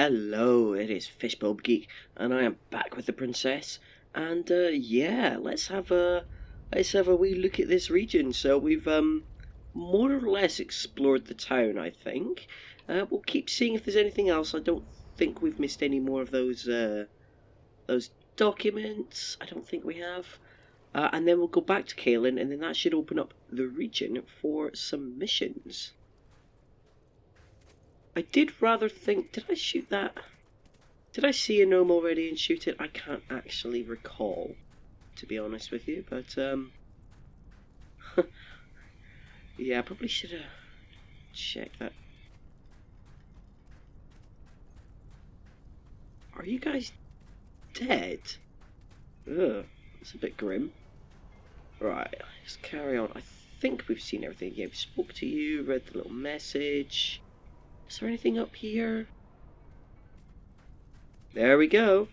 Hello, it is fishbulbgeek, and I am back with the princess. And yeah, let's have a wee look at this region. So we've more or less explored the town, I think. We'll keep seeing if there's anything else. I don't think we've missed any more of those documents. I don't think we have. And then we'll go back to Kaelin, and then that should open up the region for some missions. I did rather think, did I shoot that? Did I see a gnome already and shoot it? I can't actually recall, to be honest with you, but yeah, I probably should have checked that. Are you guys dead? Ugh, that's a bit grim. Right, let's carry on. I think we've seen everything. Yeah, we spoke to you, read the little message. Is there anything up here? There we go.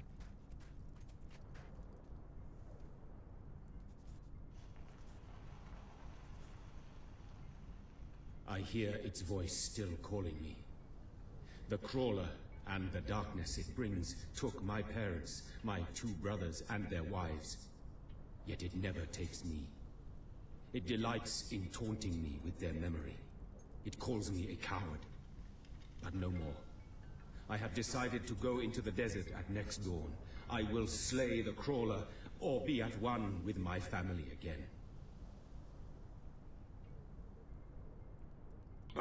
I hear its voice still calling me. The crawler and the darkness it brings took my parents, my 2 brothers and their wives. Yet it never takes me. It delights in taunting me with their memory. It calls me a coward. But no more. I have decided to go into the desert at next dawn. I will slay the crawler, or be at one with my family again.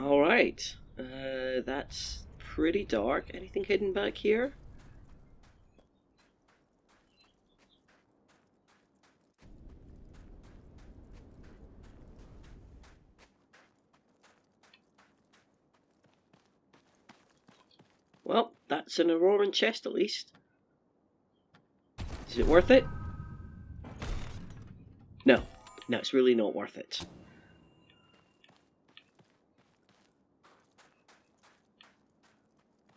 Alright, that's pretty dark. Anything hidden back here? Well, that's an Auroran chest at least. Is it worth it? No, it's really not worth it.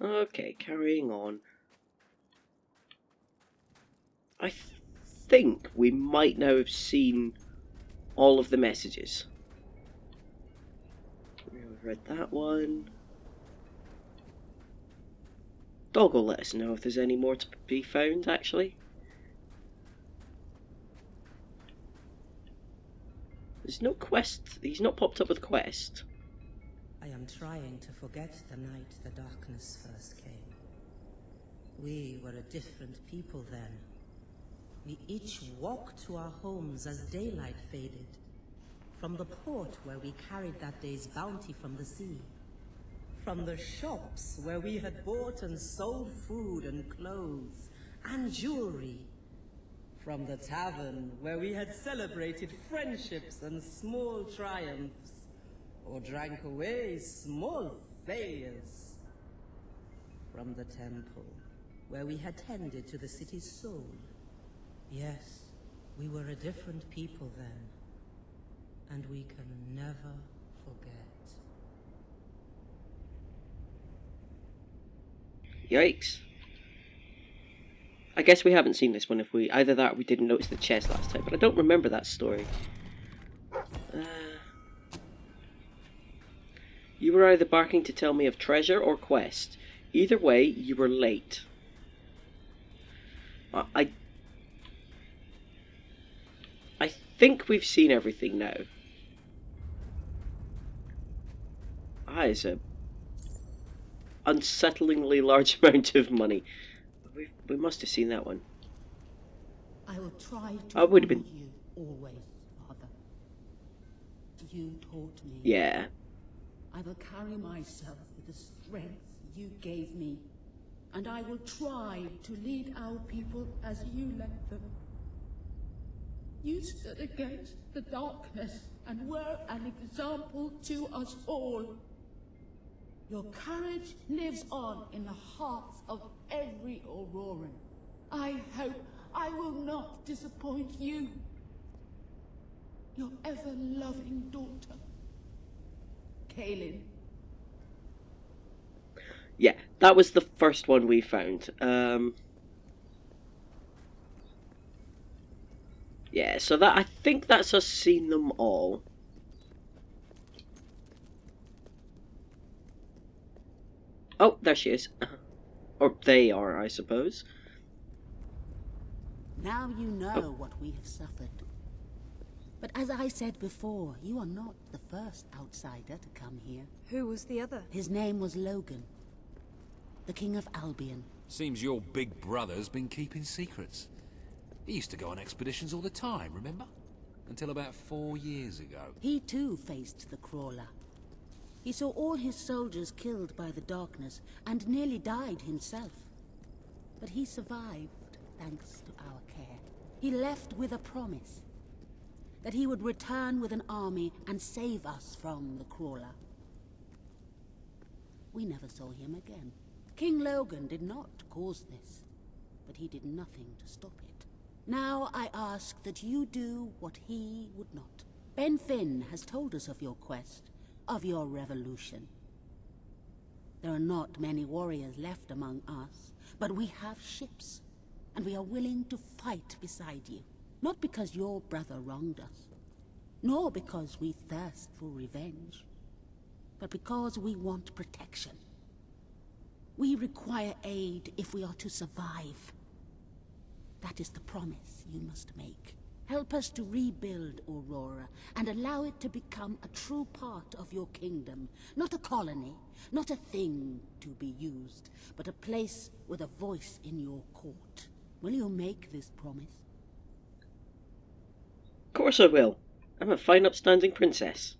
Okay, carrying on. I think we might now have seen all of the messages. We've read that one. Dog will let us know if there's any more to be found, actually. There's no quest. He's not popped up with a quest. I am trying to forget the night the darkness first came. We were a different people then. We each walked to our homes as daylight faded. From the port where we carried that day's bounty from the sea. From the shops where we had bought and sold food and clothes and jewelry. From the tavern where we had celebrated friendships and small triumphs. Or drank away small failures. From the temple, where we had tended to the city's soul. Yes, we were a different people then, and we can never forget. Yikes. I guess we haven't seen this one if we... Either that or we didn't notice the chest last time, but I don't remember that story. You were either barking to tell me of treasure or quest. Either way, you were late. I think we've seen everything now. That is a unsettlingly large amount of money. We must have seen that one. I will try to I would have been. you always, Father. You taught me. Yeah. I will carry myself with the strength you gave me, and I will try to lead our people as you led them. You stood against the darkness and were an example to us all. Your courage lives on in the hearts of every Auroran. I hope I will not disappoint you. Your ever-loving daughter, Kaelin. Yeah, that was the first one we found. Yeah, so that I think that's us seeing them all. Oh, there she is. Or they are, I suppose. Now you know what we have suffered. But as I said before, you are not the first outsider to come here. Who was the other? His name was Logan, the King of Albion. Seems your big brother's been keeping secrets. He used to go on expeditions all the time, remember? Until about 4 years ago. He too faced the Crawler. He saw all his soldiers killed by the darkness and nearly died himself. But he survived thanks to our care. He left with a promise that he would return with an army and save us from the Crawler. We never saw him again. King Logan did not cause this, but he did nothing to stop it. Now I ask that you do what he would not. Ben Finn has told us of your quest, of your revolution. There are not many warriors left among us, but we have ships, and we are willing to fight beside you. Not because your brother wronged us, nor because we thirst for revenge, but because we want protection. We require aid if we are to survive. That is the promise you must make. Help us to rebuild Aurora and allow it to become a true part of your kingdom. Not a colony, not a thing to be used, but a place with a voice in your court. Will you make this promise? Of course I will. I'm a fine upstanding princess.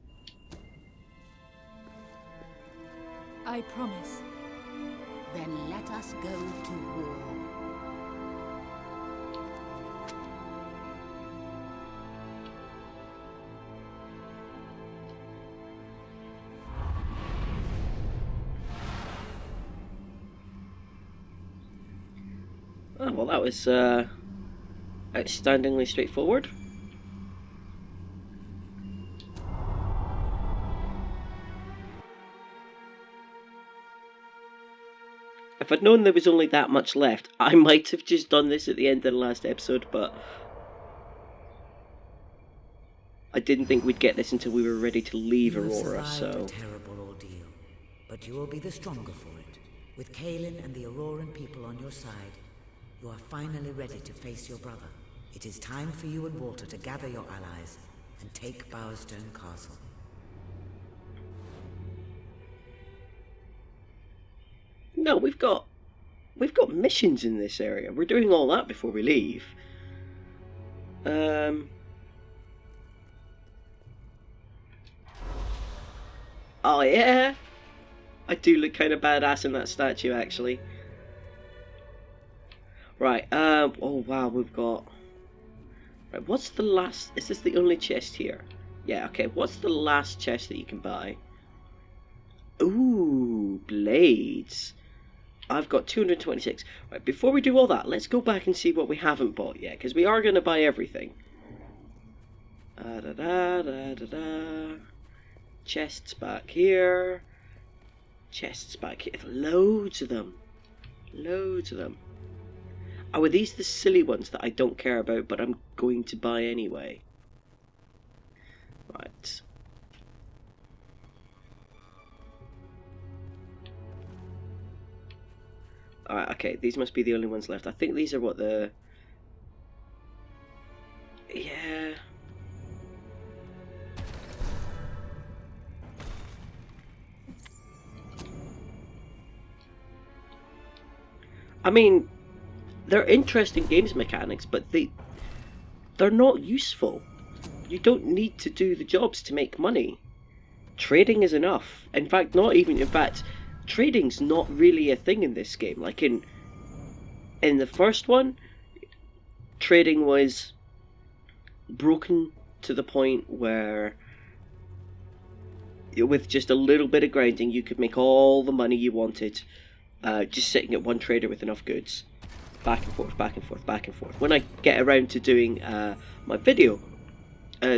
I promise. Then let us go to war. Oh, well, that was outstandingly straightforward. If I'd known there was only that much left, I might have just done this at the end of the last episode, but I didn't think we'd get this until we were ready to leave You have Aurora, survived so... a terrible ordeal, but you will be the stronger for it. With Kaelin and the Auroran people on your side, you are finally ready to face your brother. It is time for you and Walter to gather your allies and take Bowerstone Castle. No, we've got missions in this area. We're doing all that before we leave. Oh yeah, I do look kind of badass in that statue, actually. Right. Oh wow, we've got. Right. What's the last? Is this the only chest here? Yeah. Okay. What's the last chest that you can buy? Ooh, blades. I've got 226. Right, before we do all that, let's go back and see what we haven't bought yet, because we are going to buy everything. Chests back here. Chests back here. Loads of them. Loads of them. Oh, are these the silly ones that I don't care about, but I'm going to buy anyway? Right. Alright, okay, these must be the only ones left. I think these are what the... Yeah... I mean, they're interesting games mechanics, but they're not useful. You don't need to do the jobs to make money. Trading is enough. In fact, trading's not really a thing in this game. Like in the first one, trading was broken to the point where with just a little bit of grinding you could make all the money you wanted, just sitting at one trader with enough goods. Back and forth, back and forth, back and forth. When I get around to doing my video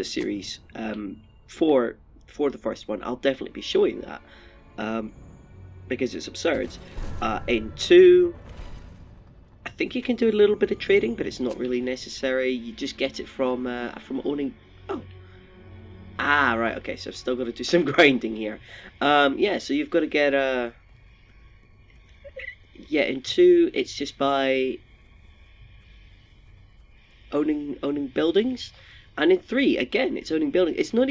series for the first one, I'll definitely be showing that. Because it's absurd. In 2, I think you can do a little bit of trading, but it's not really necessary. You just get it from owning. Oh, right. Okay, so I've still got to do some grinding here. Yeah, so you've got to get yeah, in 2 it's just by owning buildings, and in 3 again it's owning buildings. It's not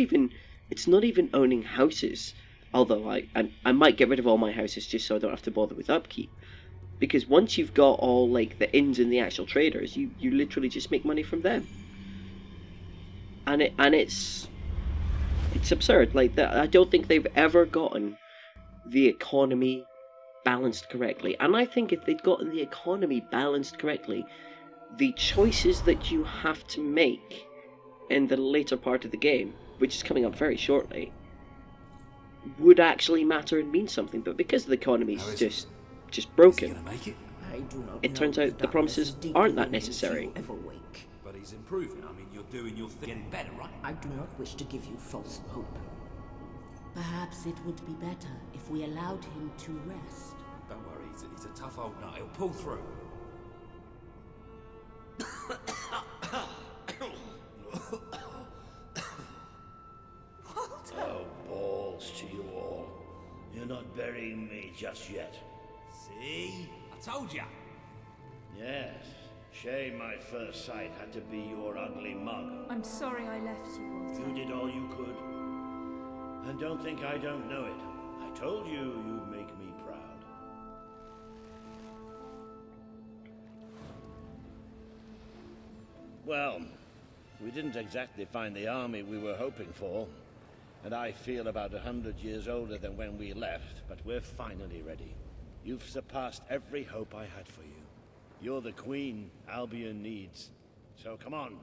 even owning houses. Although I might get rid of all my houses just so I don't have to bother with upkeep. Because once you've got all like the inns and the actual traders, you literally just make money from them. And it's absurd. Like that, I don't think they've ever gotten the economy balanced correctly. And I think if they'd gotten the economy balanced correctly, the choices that you have to make in the later part of the game, which is coming up very shortly, would actually matter and mean something. But because the economy's just Is he broken, gonna make it? I do not it know turns if out the promises darkness is deeper aren't that than you necessary. ever wake. But he's improving. I mean, you're doing your thing, getting better, right? I do not wish to give you false hope. Perhaps it would be better if we allowed him to rest. Don't worry, he's a tough old nut. He'll pull through. Oh, balls to you all. You're not burying me just yet. See? I told ya. Yes, shame my first sight had to be your ugly mug. I'm sorry I left you, Walter. You did all you could. And don't think I don't know it. I told you you'd make me proud. Well, we didn't exactly find the army we were hoping for. And I feel about 100 years older than when we left, but we're finally ready. You've surpassed every hope I had for you. You're the queen Albion needs. So come on.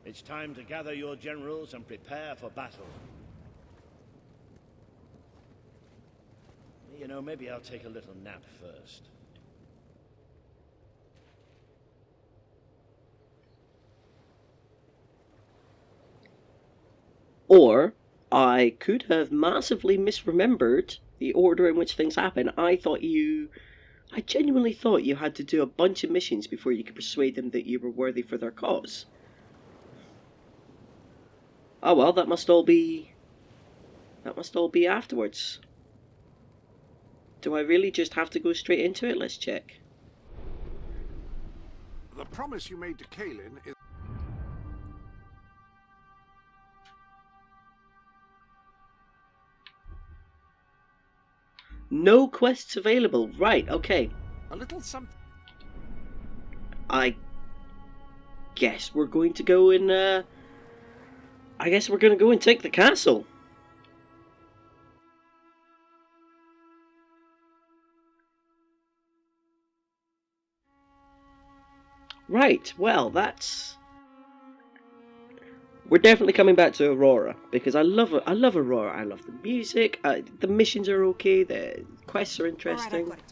It's time to gather your generals and prepare for battle. You know, maybe I'll take a little nap first. Or I could have massively misremembered the order in which things happen. I genuinely thought you had to do a bunch of missions before you could persuade them that you were worthy for their cause. Oh well, that must all be afterwards. Do I really just have to go straight into it? Let's check. The promise you made to Kaelin is... No quests available. Right, okay. a little something. I guess we're going to go and, I guess we're going to go and take the castle. Right, well, that's... We're definitely coming back to Aurora, because I love Aurora. I love the music, the missions are okay, the quests are interesting. Alright, I've got it.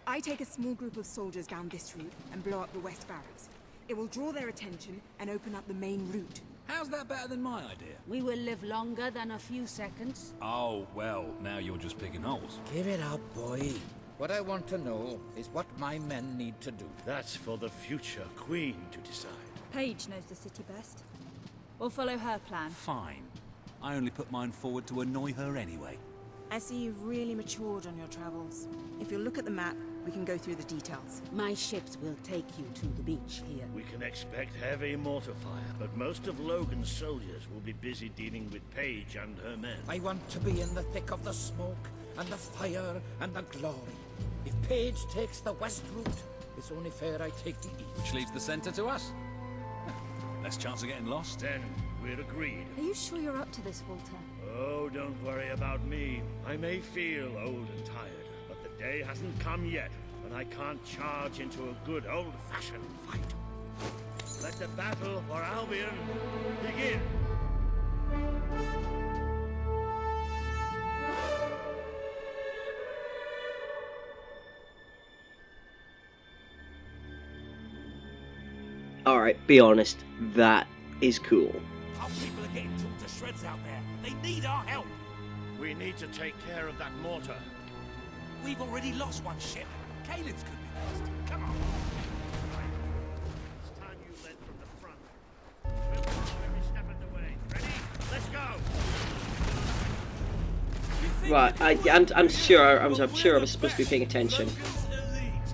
I take a small group of soldiers down this route and blow up the west barracks. It will draw their attention and open up the main route. How's that better than my idea? We will live longer than a few seconds. Oh, well, now you're just picking holes. Give it up, boy. What I want to know is what my men need to do. That's for the future queen to decide. Paige knows the city best. We'll follow her plan. Fine. I only put mine forward to annoy her anyway. I see you've really matured on your travels. If you'll look at the map, we can go through the details. My ships will take you to the beach here. We can expect heavy mortar fire, but most of Logan's soldiers will be busy dealing with Paige and her men. I want to be in the thick of the smoke and the fire and the glory. If Paige takes the west route, it's only fair I take the east. Which leaves the center to us. Less chance of getting lost. Then we're agreed. Are you sure you're up to this, Walter? Oh, don't worry about me. I may feel old and tired, but the day hasn't come yet when I can't charge into a good old-fashioned fight. Let the battle for Albion begin. Alright, be honest, that is cool. Our people are getting torn to shreds out there. They need our help. We need to take care of that mortar. We've already lost one ship. Kaelin's could be next. Come on. It's time you led from the front. We'll follow every step of the way. Ready? Let's go! Right, I'm sure I was supposed to be paying attention. Logan's elite.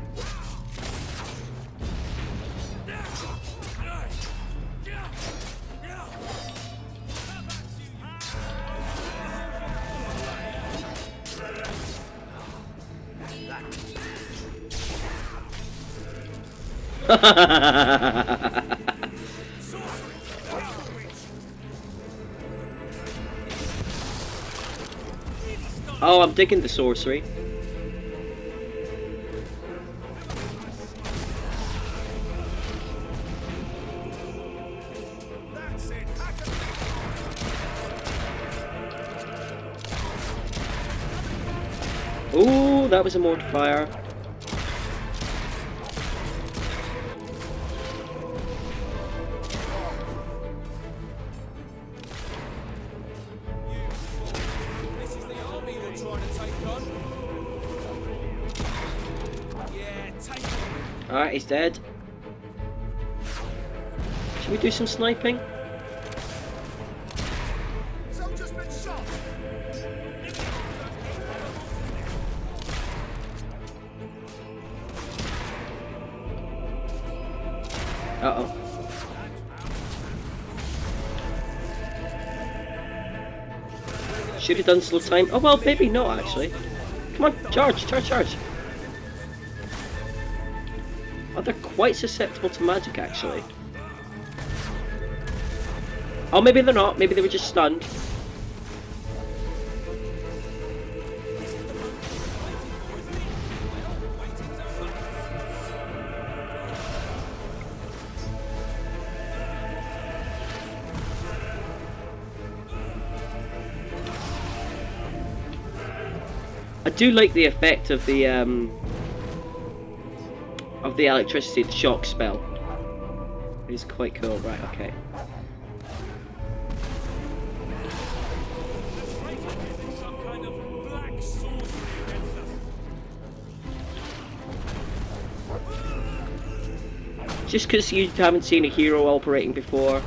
Oh, I'm digging the sorcery. Ooh, that was a mortifier. Alright, he's dead. Should we do some sniping? Soldier's been shot. Uh-oh. Should have done slow time. Oh well, maybe not actually. Come on, charge, charge, charge. Oh, they're quite susceptible to magic actually. Oh, maybe they're not. Maybe they were just stunned. I do like the effect of the electricity, the shock spell. It is quite cool. Right, okay. Just because you haven't seen a hero operating before.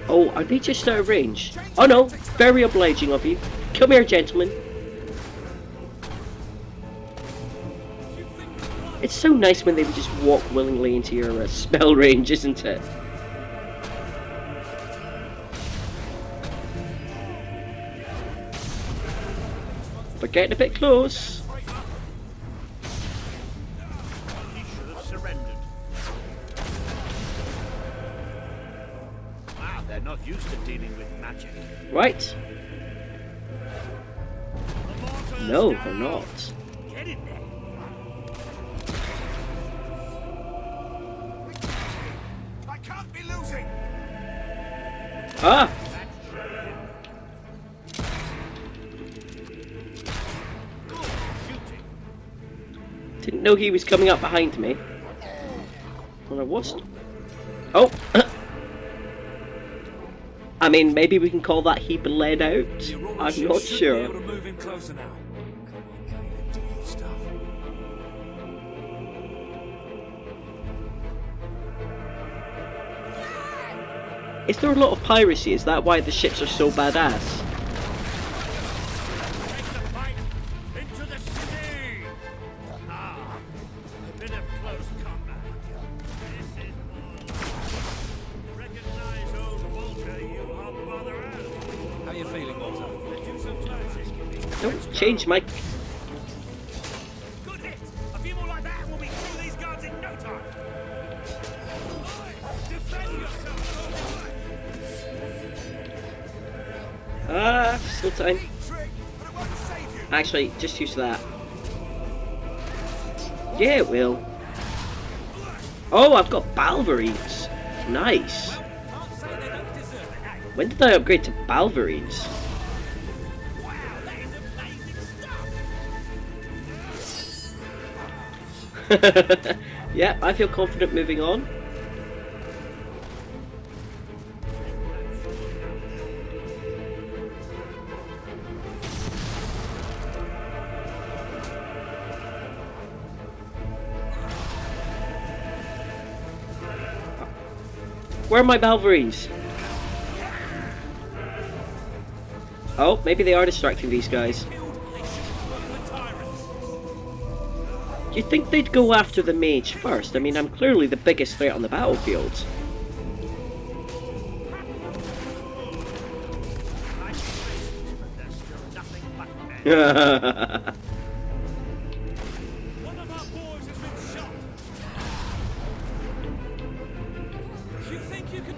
Oh, are they just out of range? Oh no, very obliging of you. Come here, gentlemen. It's so nice when they would just walk willingly into your spell range, isn't it? We're getting a bit close. He should have surrendered. Wow, they're not used to dealing with magic. Right. No, they're not. Get in there. I can't be losing. Ah! Didn't know he was coming up behind me. Well, I wasn't. Oh! I mean, maybe we can call that he bled out. I'm not sure. Is there a lot of piracy? Is that why the ships are so badass? Into the city! Ah, a bit of close combat. This is recognize old Walter, you hot bother out. How you feeling, Walter? Let's do some classic. Don't change my... Good hit! A few more like that and we'll be through these guards in no time. Defend yourself! Ah, still time. Actually, just use that. Yeah, it will. Oh, I've got Balverines. Nice. When did I upgrade to Balverines? Yeah, I feel confident moving on. Where are my Balverines? Oh, maybe they are distracting these guys. You'd think they'd go after the mage first. I mean, I'm clearly the biggest threat on the battlefield. There's still nothing but men. One of our boys has been shot. You think you can...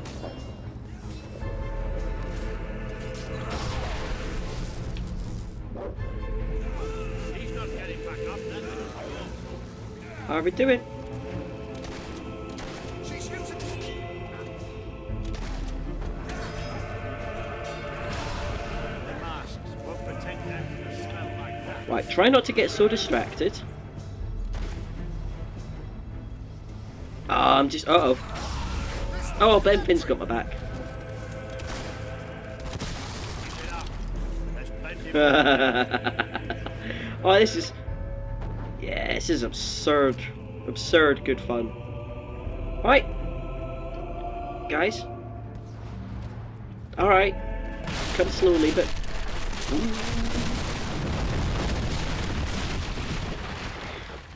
He's not getting back up, that's it. How are we doing? She's using... The masks won't protect them from a smell like that. Right, try not to get so distracted. I'm just... Uh-oh. Oh, Ben Finn's got my back. There's plenty more. Oh, this is... Yeah, this is absurd. Absurd good fun. Right. Guys. Alright. Come slowly, but...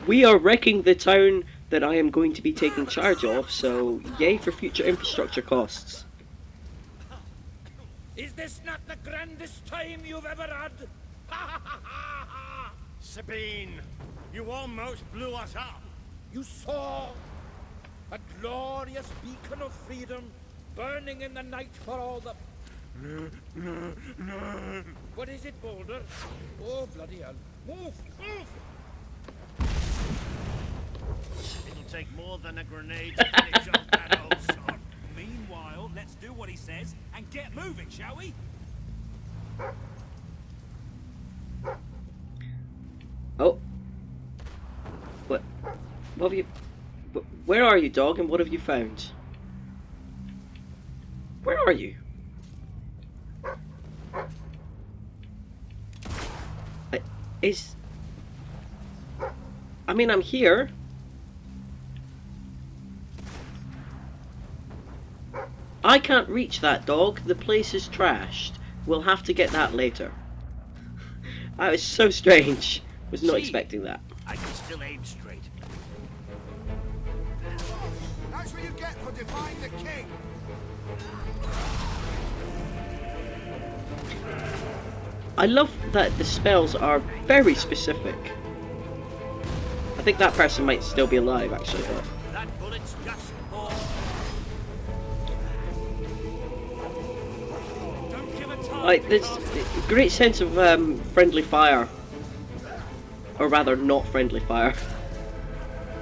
We are wrecking the town that I am going to be taking charge of, so yay for future infrastructure costs. Is this not the grandest time you've ever had? Sabine, you almost blew us up. You saw a glorious beacon of freedom burning in the night for all the... What is it, Boulder? Oh, bloody hell. Move! Move! It'll take more than a grenade to finish off that old sod. Meanwhile, let's do what he says and get moving, shall we? Oh. What have you... Where are you, dog, and what have you found? Where are you? I mean, I'm here. I can't reach that, dog. The place is trashed. We'll have to get that later. That was so strange. Was not expecting that. I can still aim straight. That's what you get for defying the king. I love that the spells are very specific. I think that person might still be alive, actually. But... That bullet's just for... Don't give a time. Like, there's a great sense of friendly fire. Or rather, not friendly fire.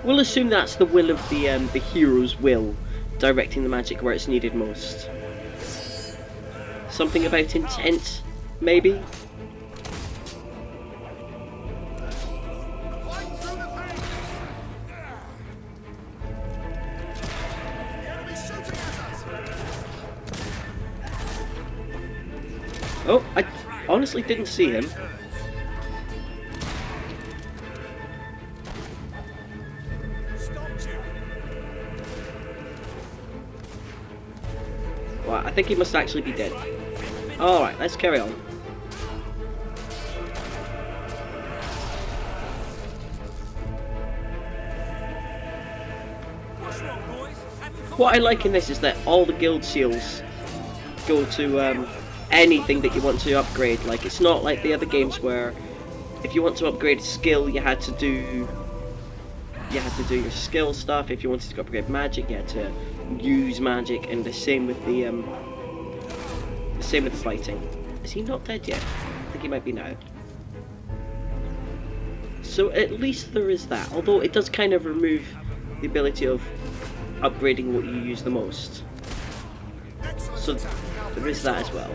We'll assume that's the will of the hero's will, directing the magic where it's needed most. Something about intent, maybe? Fight through the pain. The enemy's shooting at us. Oh, I honestly didn't see him. Stopped you. Well, I think he must actually be dead. Alright, let's carry on. What's wrong, boys? What I like in this is that all the guild seals go to anything that you want to upgrade. Like, it's not like the other games where if you want to upgrade a skill, you had to do your skill stuff. If you wanted to upgrade magic, you had to use magic, and the same with the fighting. Is he not dead yet? I think he might be now. So at least there is that, although it does kind of remove the ability of upgrading what you use the most. So there is that as well.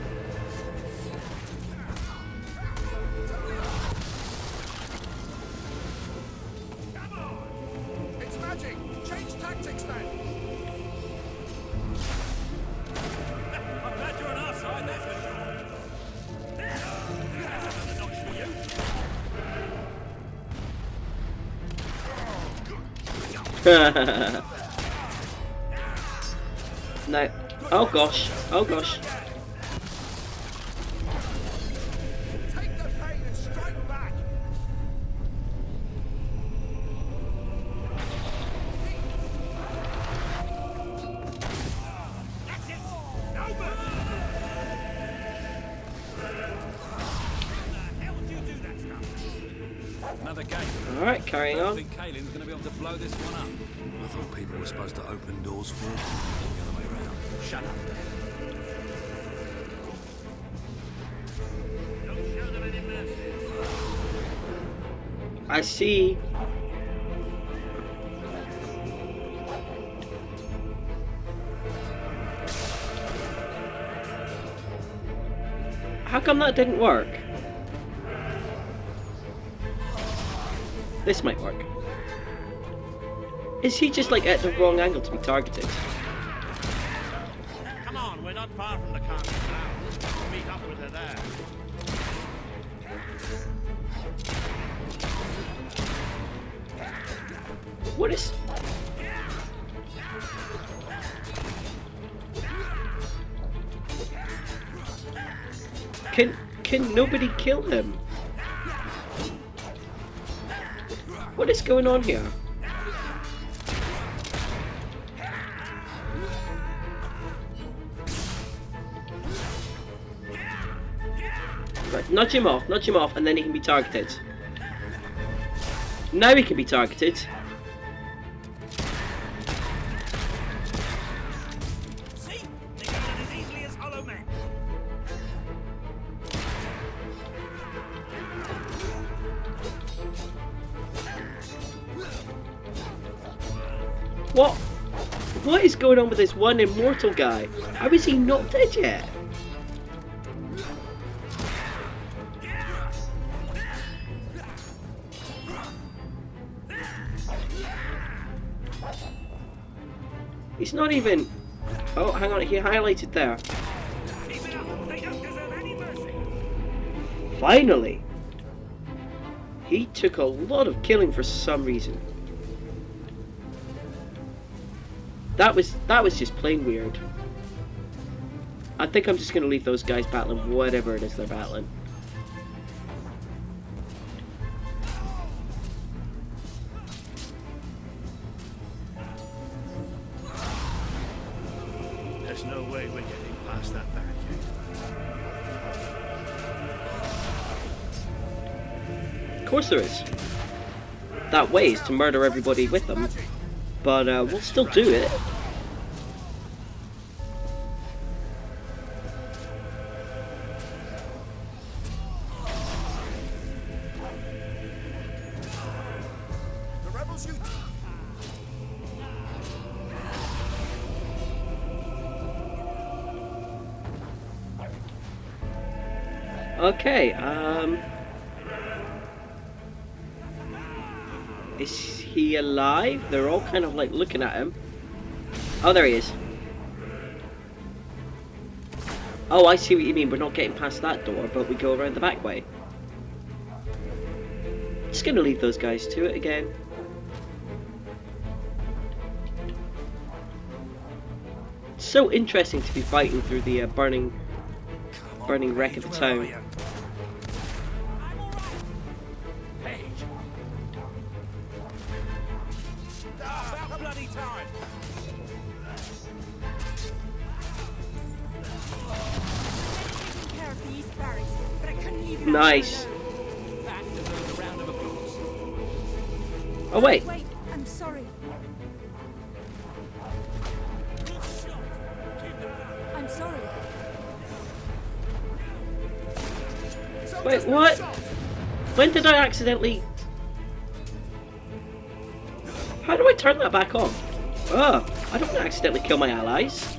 It's magic. Change tactics then. I'm glad you're on our side, that's for sure. That's another notch for you. No. Oh gosh. Oh gosh. Take the pain and strike back. That's it. Over. How the hell did you do that? another gate. Alright, carrying I on. think Kaelin's going to be able to blow this one up. I thought people were supposed to open doors for them. The other way round. Shut up, Dan. I see. How come that didn't work? This might work. Is he just like at the wrong angle to be targeted? Come on, we're not far from the castle now. We'll meet up with her there. What is... Can nobody kill him? What is going on here? Right, nudge him off, and then he can be targeted. Now he can be targeted. See? They got it as easily as Hollow Man. What? What is going on with this one immortal guy? How is he not dead yet? He's not even... Oh, hang on, he highlighted there. Keep it up. They don't deserve any mercy. Finally! He took a lot of killing for some reason. That was just plain weird. I think I'm just going to leave those guys battling whatever it is they're battling. There's no way we're getting past that barricade. Of course there is. That way is to murder everybody with them. But we'll still do it. The rebels you... Okay, is he alive? They're all kind of like looking at him. Oh, there he is. Oh, I see what you mean. We're not getting past that door, but we go around the back way. Just gonna leave those guys to it again. It's so interesting to be fighting through the burning wreck of the town. About bloody time. Care of the East Barracks, but I couldn't leave it. Nice. That deserves a round of applause. Oh wait. Wait, I'm sorry. I'm sorry. Wait, what? When did I accidentally... How do I turn that back on? Oh, I don't want to accidentally kill my allies.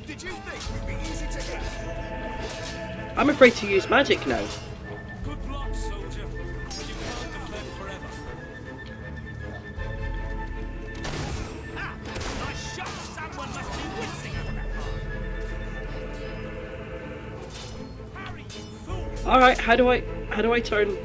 Did you think we'd be easy to hit? I'm afraid to use magic now. Good luck, soldier. You can't defend forever. Ah! Nice shot! Someone must be wincing over that. Harry, you fool! Alright, how do I turn...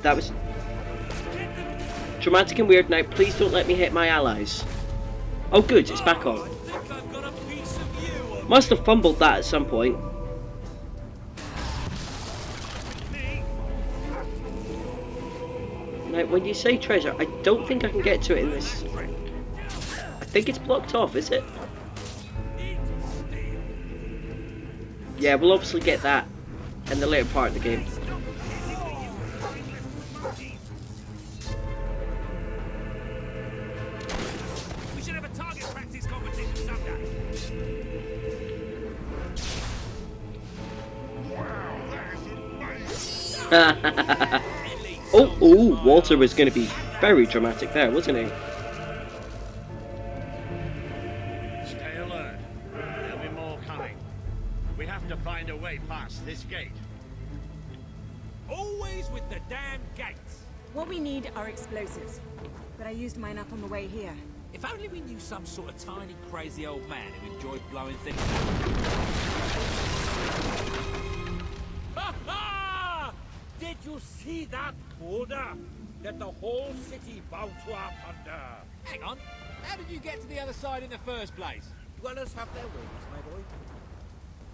That was dramatic and weird. Now, please don't let me hit my allies. Oh, good, it's back on. Must have fumbled that at some point. Now, when you say treasure, I don't think I can get to it in this. think it's blocked off, is it? Yeah, we'll obviously get that in the later part of the game. We should have a target practice competition someday. Oh, Walter was going to be very dramatic there, wasn't he? Stay alert. There'll be more coming. We have to find a way past this gate. Always with the damn gates. What we need are explosives. But I used mine up on the way here. If only we knew some sort of tiny, crazy old man who enjoyed blowing things up. Ha! Did you see that boulder? Let the whole city bow to our thunder. Hang on. How did you get to the other side in the first place? Dwellers have their ways, my boy.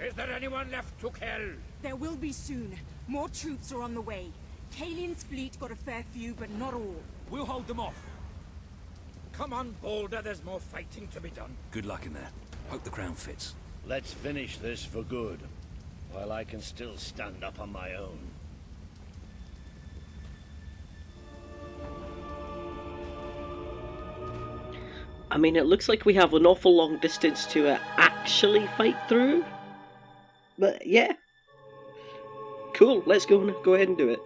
Is there anyone left to kill? There will be soon. More troops are on the way. Kalian's fleet got a fair few, but not all. We'll hold them off. Come on, Boulder, there's more fighting to be done. Good luck in there. Hope the crown fits. Let's finish this for good, while I can still stand up on my own. I mean, it looks like we have an awful long distance to actually fight through. But yeah. Cool, let's go ahead and do it.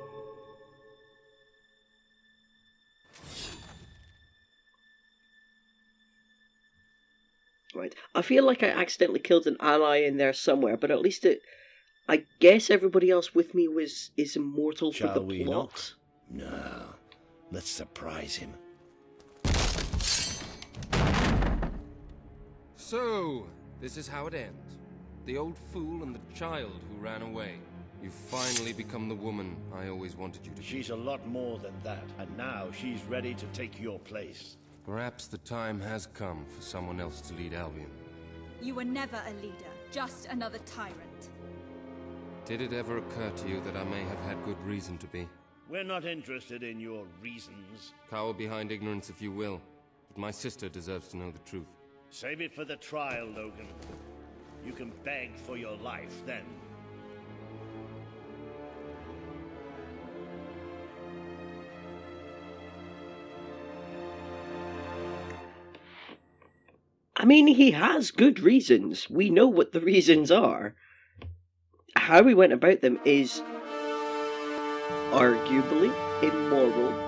Right, I feel like I accidentally killed an ally in there somewhere, but at least I guess everybody else with me is immortal for the plot. No, let's surprise him. So, this is how it ends. The old fool and the child who ran away. You finally become the woman I always wanted you to be. She's a lot more than that, and now she's ready to take your place. Perhaps the time has come for someone else to lead Albion. You were never a leader, just another tyrant. Did it ever occur to you that I may have had good reason to be? We're not interested in your reasons. Cower behind ignorance if you will, but my sister deserves to know the truth. Save it for the trial, Logan. You can beg for your life then. I mean, he has good reasons. We know what the reasons are. How he went about them is arguably immoral.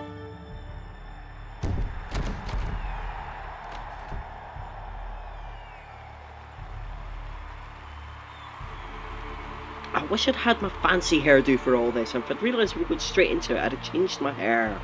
I wish I'd had my fancy hairdo for all this, and if I'd realised we would straight into it, I'd have changed my hair.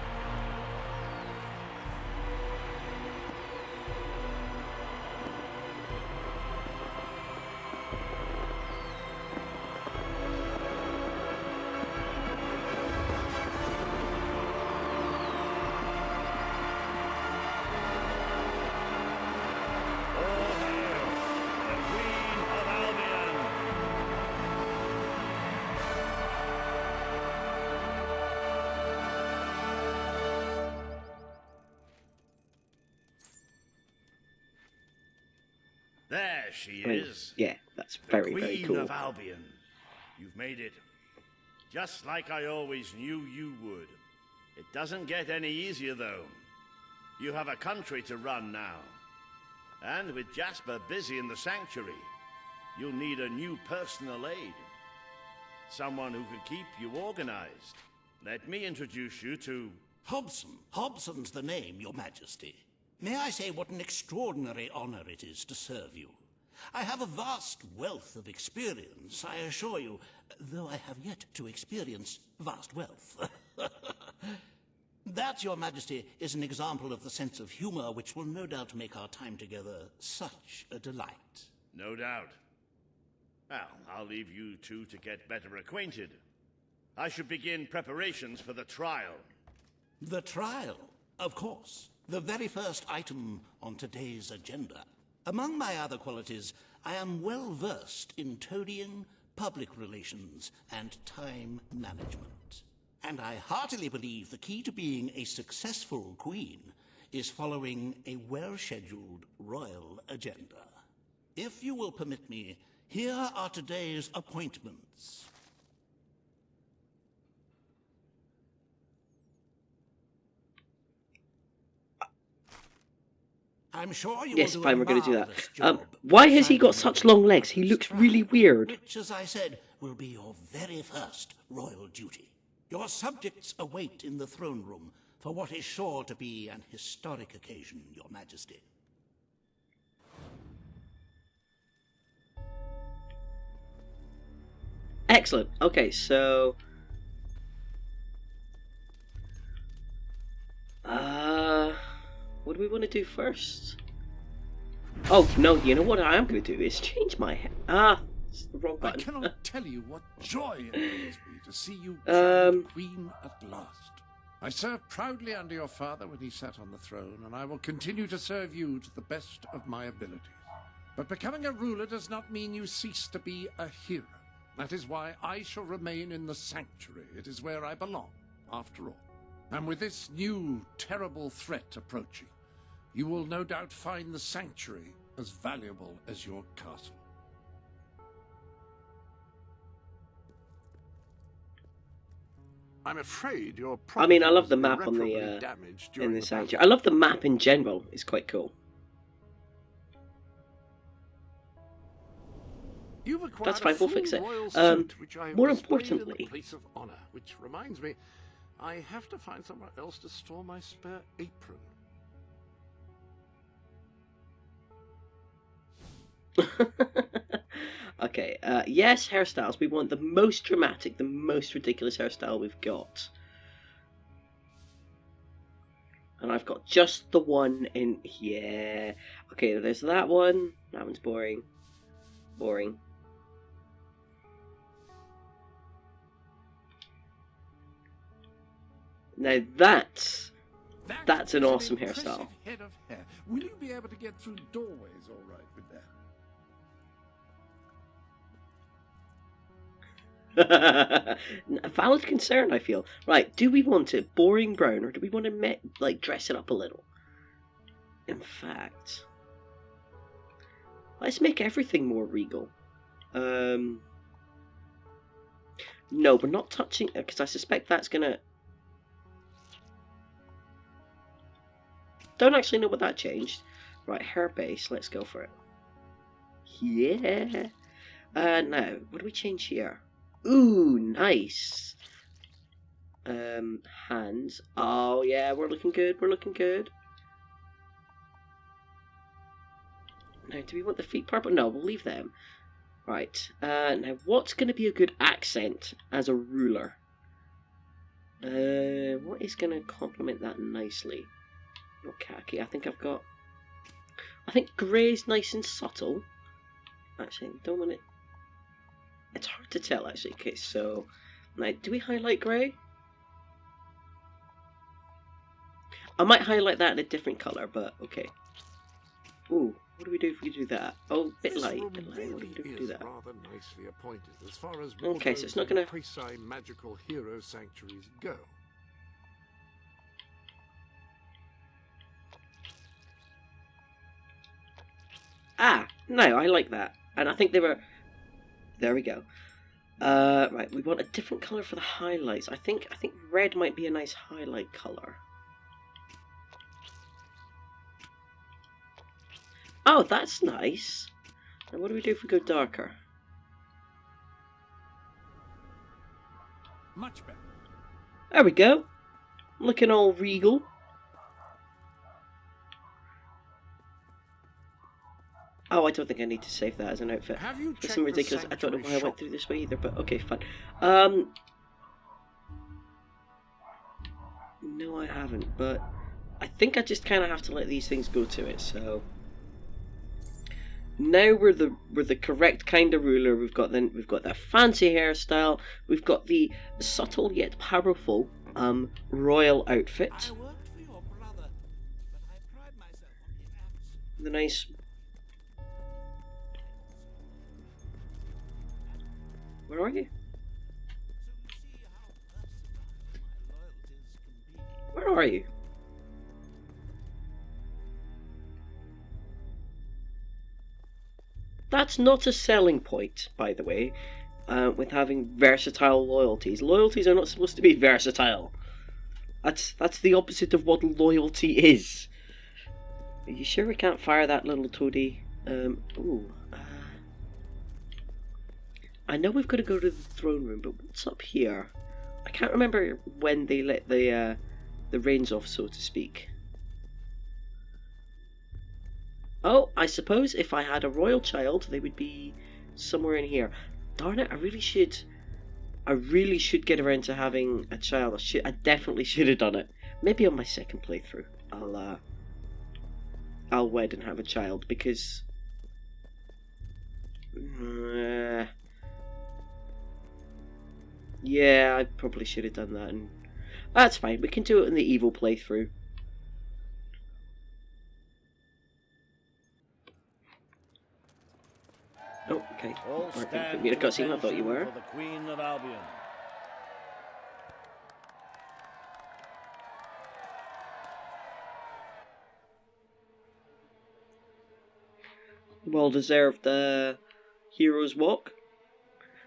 There she is. Yeah, that's very, very Queen cool. of Albion. You've made it. Just like I always knew you would. It doesn't get any easier, though. You have a country to run now. And with Jasper busy in the sanctuary, you'll need a new personal aide. Someone who could keep you organized. Let me introduce you to... Hobson. Hobson's the name, Your Majesty. May I say what an extraordinary honor it is to serve you. I have a vast wealth of experience, I assure you, though I have yet to experience vast wealth. That, Your Majesty, is an example of the sense of humor which will no doubt make our time together such a delight. No doubt. Well, I'll leave you two to get better acquainted. I should begin preparations for the trial. The trial, of course. The very first item on today's agenda. Among my other qualities, I am well versed in toadying, public relations, and time management. And I heartily believe the key to being a successful queen is following a well-scheduled royal agenda. If you will permit me, here are today's appointments. I'm sure you Yes, will do fine, a we're going to do that. marvelous job Why has he got deciding such whether long your legs? He brother's looks really trial, weird. Which, as I said, will be your very first royal duty. Your subjects await in the throne room for what is sure to be an historic occasion, Your Majesty. Excellent. Okay, so... what do we want to do first? Oh, no, you know what I am going to do is change my hair. Ah, it's the wrong button. I cannot tell you what joy it brings me to see you crowned queen at last. I served proudly under your father when he sat on the throne, and I will continue to serve you to the best of my abilities. But becoming a ruler does not mean you cease to be a hero. That is why I shall remain in the sanctuary. It is where I belong, after all. And with this new, terrible threat approaching, you will no doubt find the sanctuary as valuable as your castle. I'm afraid your I mean, I love the property map was on the irreparably damaged in during the the sanctuary. battle. I love the map in general. It's quite cool. You've acquired That's fine. a We'll full fix it. royal suit, which I have More displayed in the importantly, place of honor. Which reminds me, I have to find somewhere else to store my spare apron. okay. Yes, hairstyles. We want the most dramatic, the most ridiculous hairstyle we've got. And I've got just the one in... Yeah. Okay, there's that one. That one's boring. Boring. Now that's an awesome hairstyle. Head of hair. Will you be able to get through doorways all right with that? A valid concern, I feel. Right, do we want it boring brown, or do we want to like dress it up a little? In fact, let's make everything more regal. No, we're not touching, because I suspect that's gonna... Don't actually know what that changed. Right, hair base, let's go for it. Yeah. Now, what do we change here? Ooh, nice. Hands. Oh yeah, we're looking good. We're looking good. Now, do we want the feet purple? No, we'll leave them. Right. Now, what's going to be a good accent as a ruler? What is going to complement that nicely? Not khaki. I think grey's nice and subtle. Actually, don't want it. It's hard to tell actually. Okay, so now do we highlight grey? I might highlight that in a different colour, but okay. Ooh, what do we do if we do that? Oh, bit light, bit light. What do we do if we do that? Rather nicely appointed as far as okay, so it's not gonna. Precise magical hero sanctuaries go. Ah, no, I like that, and I think they were. There we go. Right, we want a different colour for the highlights. I think red might be a nice highlight colour. Oh, that's nice. And what do we do if we go darker? Much better. There we go. Looking all regal. Oh, I don't think I need to save that as an outfit. It's some ridiculous. I don't know why I went through this way either, but okay, fine. No, I haven't, but I think I just kind of have to let these things go to it. So now we're the correct kind of ruler. We've got that fancy hairstyle. We've got the subtle yet powerful royal outfit. I worked for your brother, but I pride myself on the absence. The nice. Where are you? Where are you? That's not a selling point, by the way, with having versatile loyalties. Loyalties are not supposed to be versatile. That's the opposite of what loyalty is. Are you sure we can't fire that little toady? I know we've got to go to the throne room, but what's up here? I can't remember when they let the reins off, so to speak. Oh, I suppose if I had a royal child, they would be somewhere in here. Darn it! I really should get around to having a child. I definitely should have done it. Maybe on my second playthrough, I'll wed and have a child, because yeah, I probably should have done that, and that's fine. We can do it in the evil playthrough. Oh, okay. Put me in a cutscene. I thought you were. For the Queen of Albion. Well-deserved hero's walk.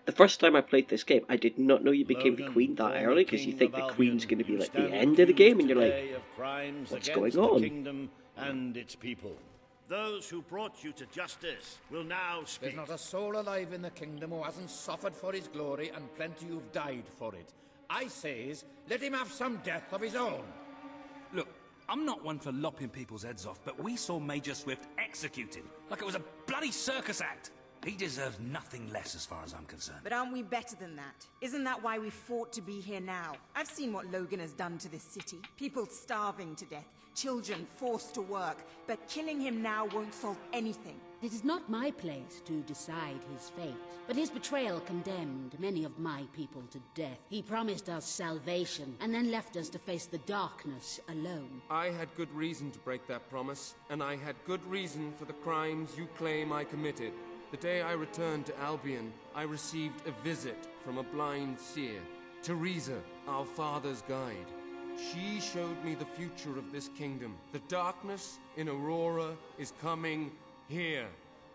The first time I played this game, I did not know you became the queen that early, because you think the queen's going to be like the end of the game, and you're like, what's going on? The kingdom and its people. Those who brought you to justice will now speak. There's not a soul alive in the kingdom who hasn't suffered for his glory, and plenty who've died for it. I says, let him have some death of his own. Look, I'm not one for lopping people's heads off, but we saw Major Swift execute him like it was a bloody circus act. He deserves nothing less as far as I'm concerned. But aren't we better than that? Isn't that why we fought to be here now? I've seen what Logan has done to this city. People starving to death, children forced to work. But killing him now won't solve anything. It is not my place to decide his fate, but his betrayal condemned many of my people to death. He promised us salvation, and then left us to face the darkness alone. I had good reason to break that promise, and I had good reason for the crimes you claim I committed. The day I returned to Albion, I received a visit from a blind seer, Teresa, our father's guide. She showed me the future of this kingdom. The darkness in Aurora is coming here,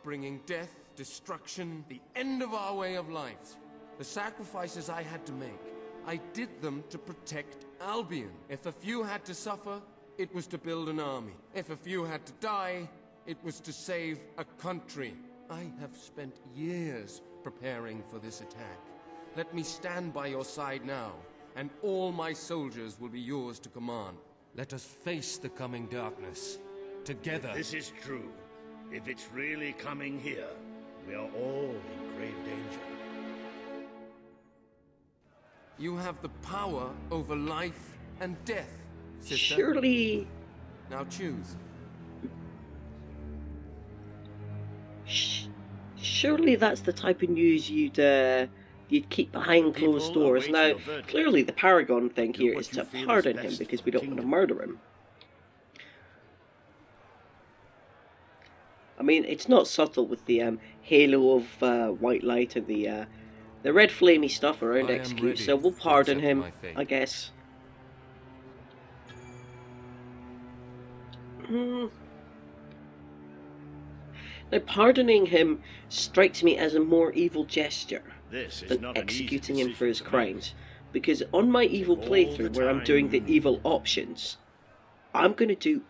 bringing death, destruction, the end of our way of life. The sacrifices I had to make, I did them to protect Albion. If a few had to suffer, it was to build an army. If a few had to die, it was to save a country. I have spent years preparing for this attack. Let me stand by your side now, and all my soldiers will be yours to command. Let us face the coming darkness, together. If this is true, if it's really coming here, we are all in grave danger. You have the power over life and death, sister. Surely... Now choose. Surely that's the type of news you'd keep behind closed doors. Now, clearly the Paragon thing here is to pardon him because we don't want to murder him. I mean, it's not subtle with the halo of white light and the red flamey stuff around Execute, so we'll pardon him, I guess. Now, pardoning him strikes me as a more evil gesture than executing him for his crimes. Because on my evil playthrough, where I'm doing the evil options, I'm going to do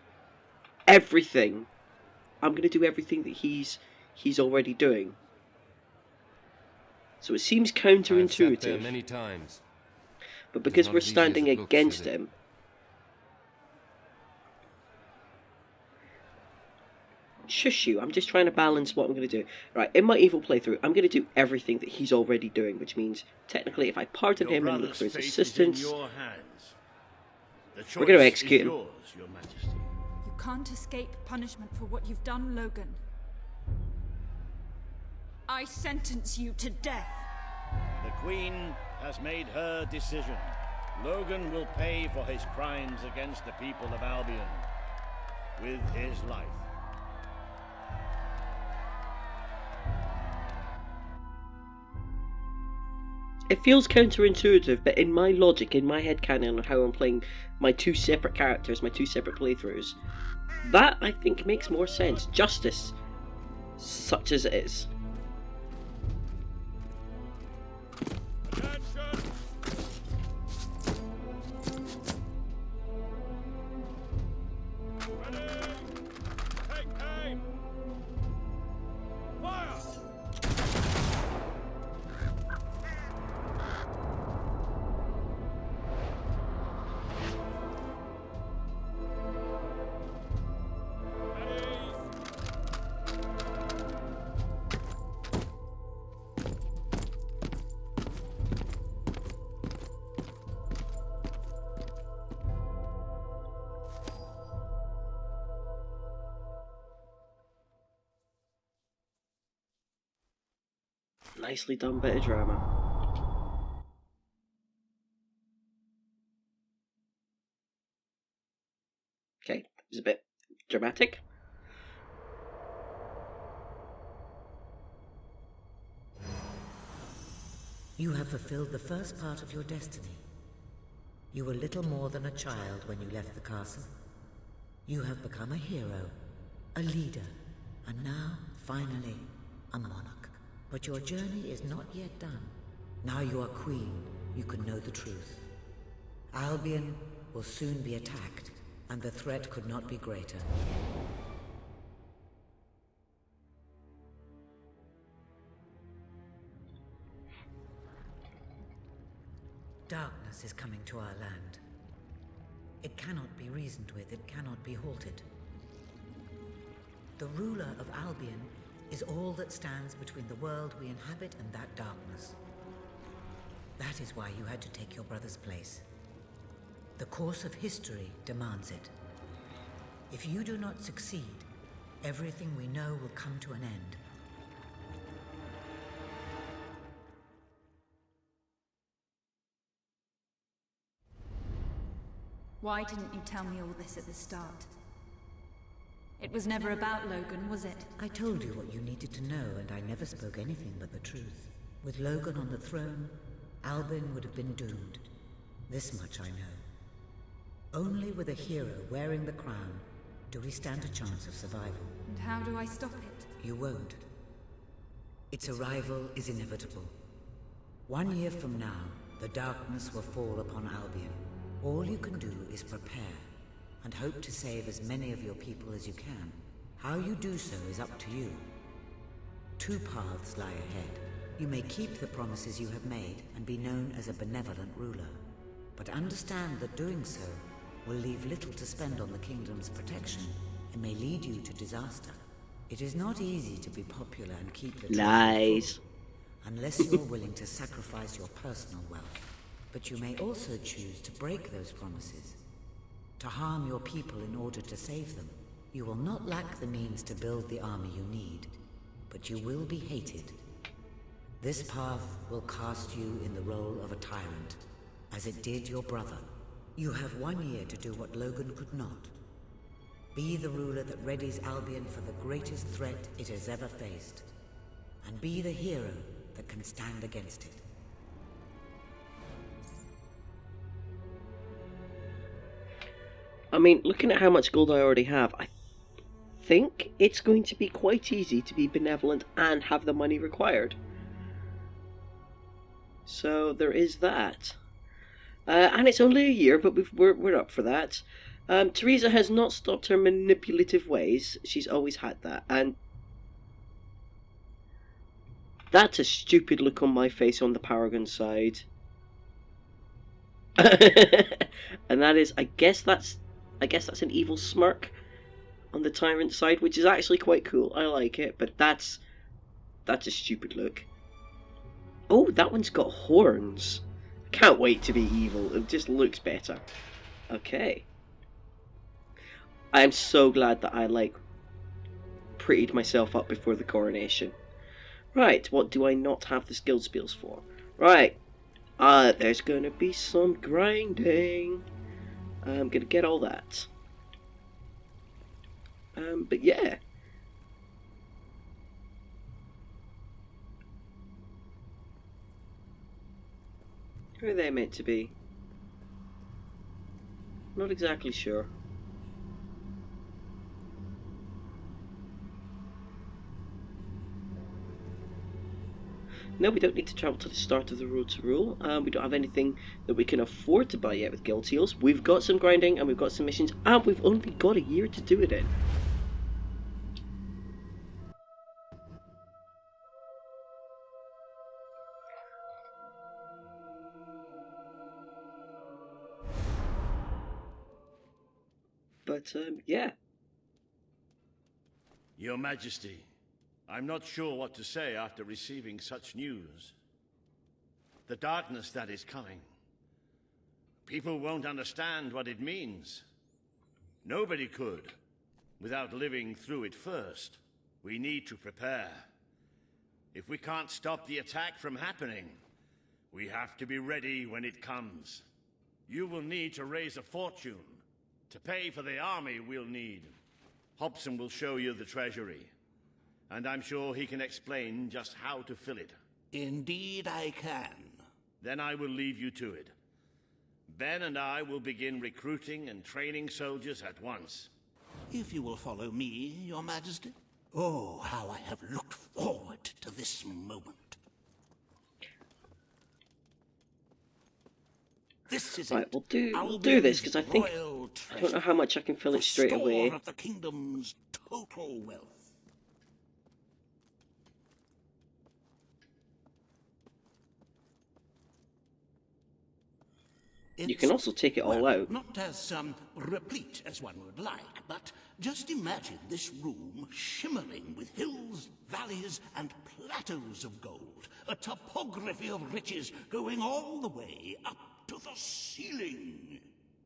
everything. I'm going to do everything that he's already doing. So it seems counterintuitive. I've sat there many times. But because we're standing against him, shush you, I'm just trying to balance what I'm going to do. Right, in my evil playthrough, I'm going to do everything that he's already doing, which means, technically, if I pardon him and look for his assistance, we're going to execute him. You can't escape punishment for what you've done, Logan. I sentence you to death. The Queen has made her decision. Logan will pay for his crimes against the people of Albion with his life. It feels counterintuitive, but in my logic, in my headcanon on how I'm playing my two separate characters, my two separate playthroughs, that, I think, makes more sense. Justice such as it is. Nicely done bit of drama. Okay, it was a bit dramatic. You have fulfilled the first part of your destiny. You were little more than a child when you left the castle. You have become a hero, a leader, and now, finally, a monarch. But your journey is not yet done. Now you are queen, you can know the truth. Albion will soon be attacked, and the threat could not be greater. Darkness is coming to our land. It cannot be reasoned with, it cannot be halted. The ruler of Albion is all that stands between the world we inhabit and that darkness. That is why you had to take your brother's place. The course of history demands it. If you do not succeed, everything we know will come to an end. Why didn't you tell me all this at the start? It was never about Logan, was it? I told you what you needed to know, and I never spoke anything but the truth. With Logan on the throne, Albion would have been doomed. This much I know. Only with a hero wearing the crown do we stand a chance of survival. And how do I stop it? You won't. Its arrival is inevitable. 1 year from now, the darkness will fall upon Albion. All you can do is prepare, and hope to save as many of your people as you can. How you do so is up to you. 2 paths lie ahead. You may keep the promises you have made and be known as a benevolent ruler. But understand that doing so will leave little to spend on the kingdom's protection and may lead you to disaster. It is not easy to be popular and keep the Lies. unless you are willing to sacrifice your personal wealth. But you may also choose to break those promises, to harm your people in order to save them. You will not lack the means to build the army you need, but you will be hated. This path will cast you in the role of a tyrant, as it did your brother. You have 1 year to do what Logan could not. Be the ruler that readies Albion for the greatest threat it has ever faced, and be the hero that can stand against it. I mean, looking at how much gold I already have, I think it's going to be quite easy to be benevolent and have the money required. So there is that. And it's only a year, but we're up for that. Teresa has not stopped her manipulative ways. She's always had that. And that's a stupid look on my face on the Paragon side. And that is, I guess that's an evil smirk on the tyrant side, which is actually quite cool. I like it, but that's a stupid look. Oh, that one's got horns. Can't wait to be evil. It just looks better. Okay. I am so glad that I prettied myself up before the coronation. Right, what do I not have the skill spells for? Right. There's gonna be some grinding. I'm gonna get all that. But yeah. Who are they meant to be? Not exactly sure. No, we don't need to travel to the start of the road to rule. We don't have anything that we can afford to buy yet with guild seals. We've got some grinding and we've got some missions, and we've only got a year to do it in. But, yeah. Your Majesty, I'm not sure what to say after receiving such news. The darkness that is coming. People won't understand what it means. Nobody could, without living through it first. We need to prepare. If we can't stop the attack from happening, we have to be ready when it comes. You will need to raise a fortune to pay for the army we'll need. Hobson will show you the treasury, and I'm sure he can explain just how to fill it. Indeed I can. Then I will leave you to it. Ben and I will begin recruiting and training soldiers at once. If you will follow me, Your Majesty. Oh, how I have looked forward to this moment. This is right, it. we'll do this, because I think... I don't know how much I can fill it straight away. Of the kingdom's total wealth. You can also take it all out. Not as replete as one would like, but just imagine this room shimmering with hills, valleys, and plateaus of gold. A topography of riches going all the way up to the ceiling.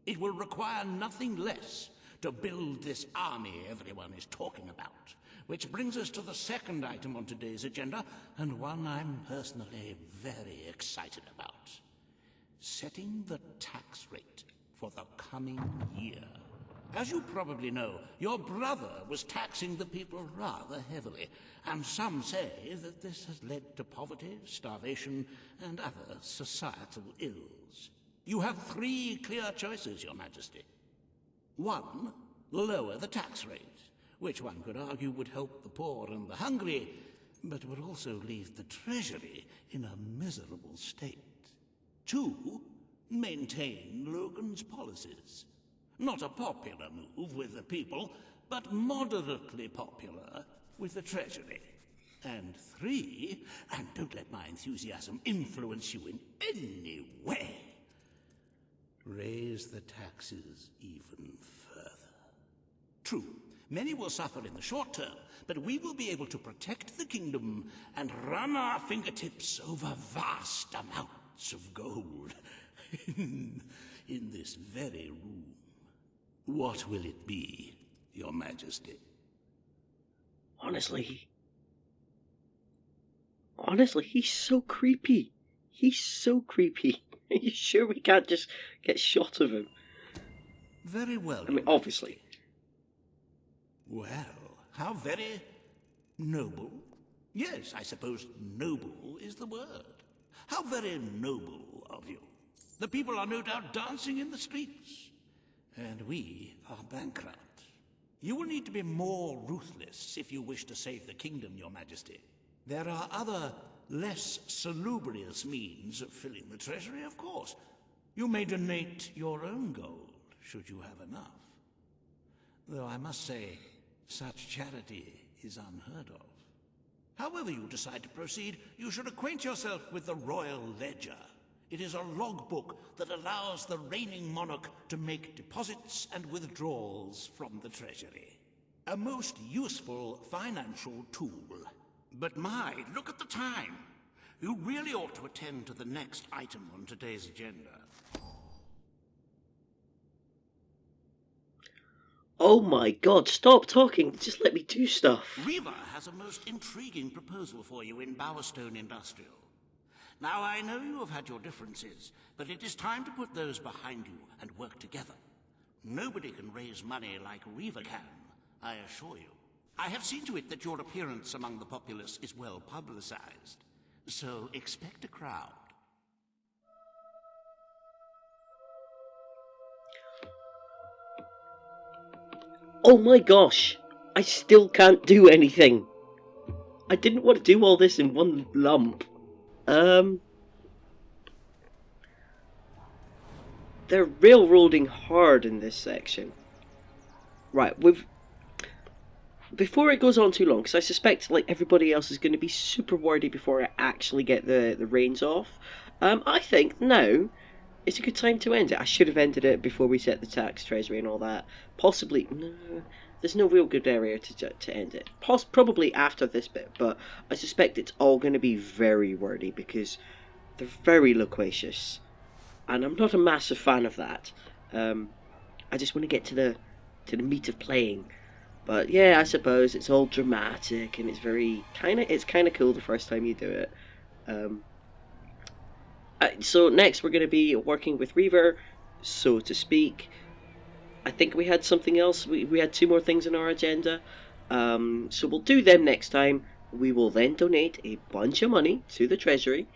It will require nothing less to build this army everyone is talking about. Which brings us to the second item on today's agenda, and one I'm personally very excited about. Setting the tax rate for the coming year. As you probably know, your brother was taxing the people rather heavily, and some say that this has led to poverty, starvation, and other societal ills. You have three clear choices, Your Majesty. One, lower the tax rate, which one could argue would help the poor and the hungry, but would also leave the treasury in a miserable state. Two, maintain Logan's policies. Not a popular move with the people, but moderately popular with the Treasury. And three, and don't let my enthusiasm influence you in any way, raise the taxes even further. True, many will suffer in the short term, but we will be able to protect the kingdom and run our fingertips over vast amounts of gold in this very room. What will it be, Your Majesty? Honestly, he's so creepy. He's so creepy. Are you sure we can't just get shot of him? Very well. I mean, obviously. Well, how very noble. Yes, I suppose noble is the word. How very noble of you. The people are no doubt dancing in the streets. And we are bankrupt. You will need to be more ruthless if you wish to save the kingdom, Your Majesty. There are other, less salubrious means of filling the treasury, of course. You may donate your own gold, should you have enough. Though I must say, such charity is unheard of. However you decide to proceed, you should acquaint yourself with the Royal Ledger. It is a logbook that allows the reigning monarch to make deposits and withdrawals from the treasury. A most useful financial tool. But my, look at the time. You really ought to attend to the next item on today's agenda. Oh my god, stop talking. Just let me do stuff. Reva has a most intriguing proposal for you in Bowerstone Industrial. Now, I know you have had your differences, but it is time to put those behind you and work together. Nobody can raise money like Reva can, I assure you. I have seen to it that your appearance among the populace is well publicized, so expect a crowd. Oh my gosh, I still can't do anything. I didn't want to do all this in one lump. They're railroading hard in this section. Right, before it goes on too long, because I suspect like everybody else is going to be super wordy before I actually get the reins off. I think now is a good time to end it. I should have ended it before we set the tax treasury and all that. Possibly, no, there's no real good area to end it. Probably after this bit, but I suspect it's all going to be very wordy because they're very loquacious, and I'm not a massive fan of that. I just want to get to the meat of playing. But yeah, I suppose it's all dramatic and it's very kind of cool the first time you do it. So next we're going to be working with Reaver, so to speak. I think we had something else. We had 2 more things on our agenda. So we'll do them next time. We will then donate a bunch of money to the treasury.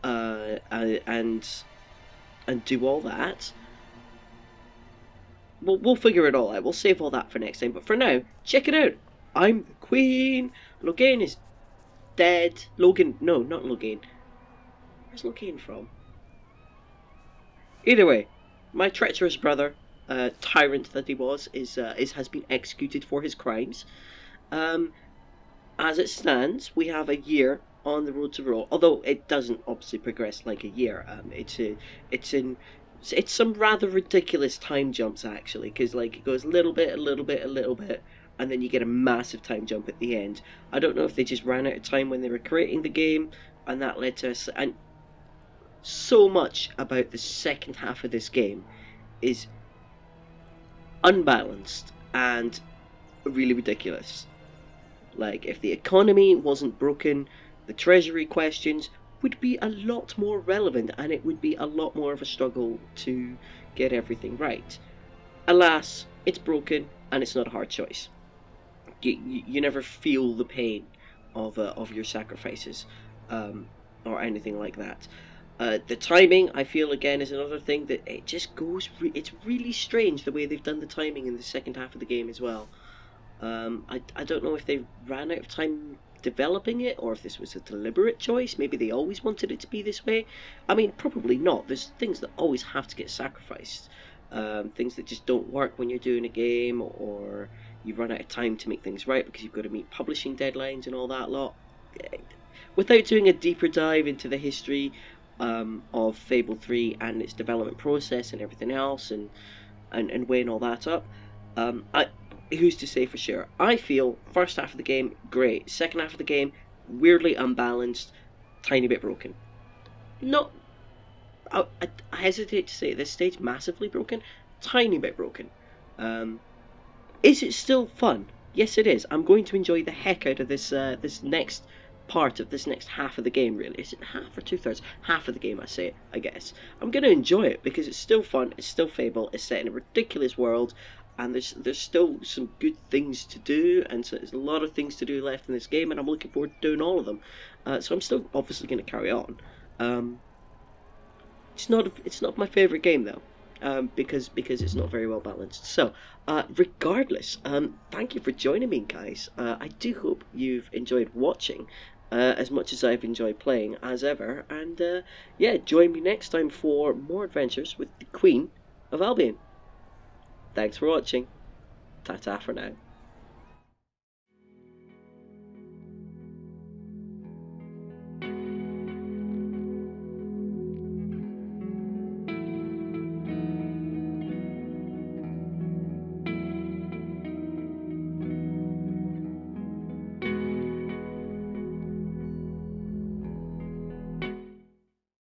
And do all that. We'll figure it all out. We'll save all that for next time. But for now, check it out. I'm the Queen. Logain is dead. Logan, no, not Logain. Where's Logain from? Either way, my treacherous brother, tyrant that he was, has been executed for his crimes. As it stands, we have a year on the road to Raw. Although it doesn't obviously progress like a year. It's some rather ridiculous time jumps actually, because like it goes a little bit, and then you get a massive time jump at the end. I don't know if they just ran out of time when they were creating the game, and that led to us. And so much about the second half of this game is unbalanced and really ridiculous. Like, if the economy wasn't broken, the treasury questions would be a lot more relevant, and it would be a lot more of a struggle to get everything right. Alas, it's broken, and it's not a hard choice. You never feel the pain of your sacrifices, or anything like that. The timing, I feel, again, is another thing that it just goes... it's really strange the way they've done the timing in the second half of the game as well. I don't know if they ran out of time developing it, or if this was a deliberate choice. Maybe they always wanted it to be this way. I mean, probably not. There's things that always have to get sacrificed. Things that just don't work when you're doing a game, or you run out of time to make things right because you've got to meet publishing deadlines and all that lot. Without doing a deeper dive into the history of Fable 3 and its development process and everything else, and weighing all that up, who's to say for sure? I feel first half of the game, great. Second half of the game, weirdly unbalanced, tiny bit broken. Not, I hesitate to say at this stage, massively broken, tiny bit broken. Is it still fun? Yes, it is. I'm going to enjoy the heck out of this this next part of this next half of the game, really. Is it half or 2/3? Half of the game, I guess. I'm going to enjoy it because it's still fun, it's still Fable, it's set in a ridiculous world, and there's still some good things to do, and so there's a lot of things to do left in this game, and I'm looking forward to doing all of them. So I'm still obviously going to carry on. It's not my favourite game though, because it's not very well balanced. So regardless, thank you for joining me, guys. I do hope you've enjoyed watching as much as I've enjoyed playing as ever, and yeah, join me next time for more adventures with the Queen of Albion. Thanks for watching. Ta-ta for now.